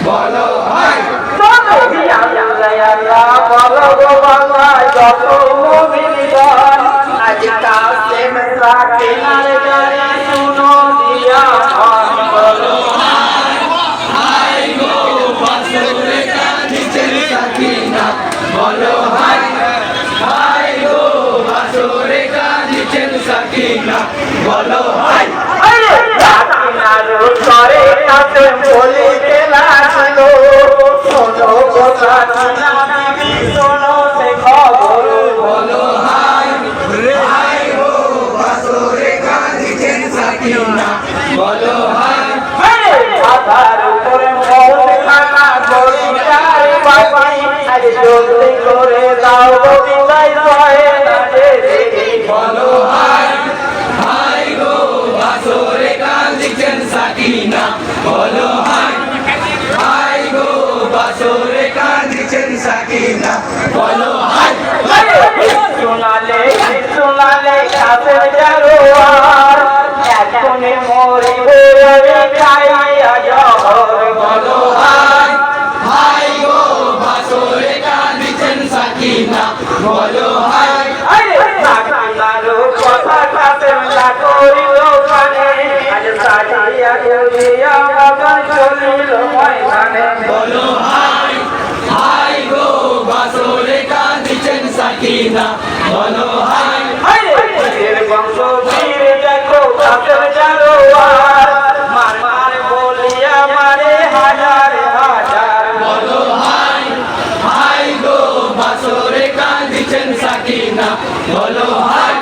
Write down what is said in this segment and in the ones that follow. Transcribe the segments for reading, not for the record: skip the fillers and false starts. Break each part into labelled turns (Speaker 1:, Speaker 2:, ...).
Speaker 1: বলো হাই
Speaker 2: বলো গো বাবা যত মুমিনগণ আজ কাসেম সাকিনার গানে শুনো দিয়া
Speaker 1: বলো হাই গো বাসরে কাঁদিছেন সাকিনা বলো হাই গো বাসরে কাঁদিছেন সাকিনা বলো হাই
Speaker 2: সাকিনার করে কাসেম বলিতে লাগলো শোনো গো সাকিনা বিবি শোনো সে খবর
Speaker 1: বলো হাই গো বাসরে কাঁদিছেন সাকিনা বলো হাই
Speaker 2: আধার উপরে মৌত খানা গড়িয়ার বাবাই আজ জলদি করে দাও গো বিদায় হয় না রে
Speaker 1: বলো হাই গো বাসরে কাঁদিছেন সাকিনা বলো হাই গো বাসরে কাঁদিছেন সাকিনা বলো হাই
Speaker 2: শোনালে কাছে জারোয়ার এখনে মরিব আমি খাইয়া জহর
Speaker 1: বলো হাই গো বাসরে কাঁদিছেন সাকিনা বলো হাই
Speaker 2: সাকিনার কথা কাছে করিল কানে আজ সাজিয়া করিয়া মগন চলিল ময়দানে
Speaker 1: বলো হাই গো বাসরে কাঁদিছেন সাকিনা বলো হাই
Speaker 2: বংশ বীর দেখো কাছে জারোয়ার মার মার বলিয়া মারে হাজার হাজার
Speaker 1: বলো হাই গো বাসরে কাঁদিছেন সাকিনা বলো হাই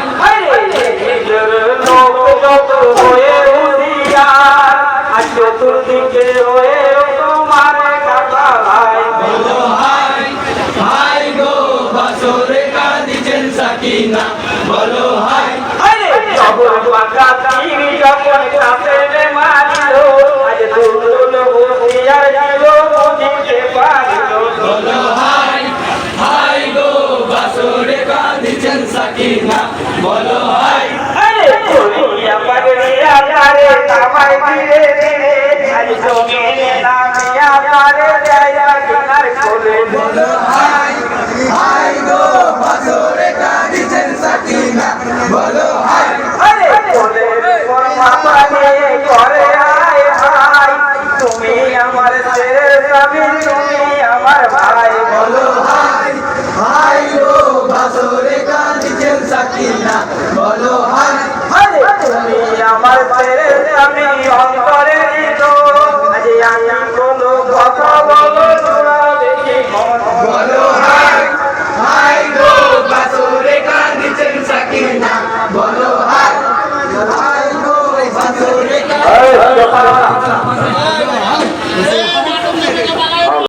Speaker 2: লোক যত হয়ে উঠিয়ার আর চতুর্দিকে হয়ে তোমার কাকা ভাই
Speaker 1: বলো হাই গো বাসরে কাঁদিছেন সাকিনা বলো হাই
Speaker 2: খবর পাকা তীর যখন কাছে মারিল আজ দুল হুঁশিয়ার দিল বুঝিতে পারিল
Speaker 1: বলো হাই গো বাসরে কাঁদিছেন সাকিনা বলো হাই
Speaker 2: করিয়া পাগড়িয়া তারে তামাই ধীরে ধীরে আজ জমিনে নামিয়া তারে দেয়া কিনার কোলে
Speaker 1: বলো হাই গো বাসরে কাঁদিছেন সাকিনা বলো হাই
Speaker 2: কোলের পর মাথা নিয়ে করে আয় ভাই তুমি আমার শের স্বামী তুমি আমার ভাই
Speaker 1: বলো হাই গো বাসরে কাঁদিছেন সাকিনা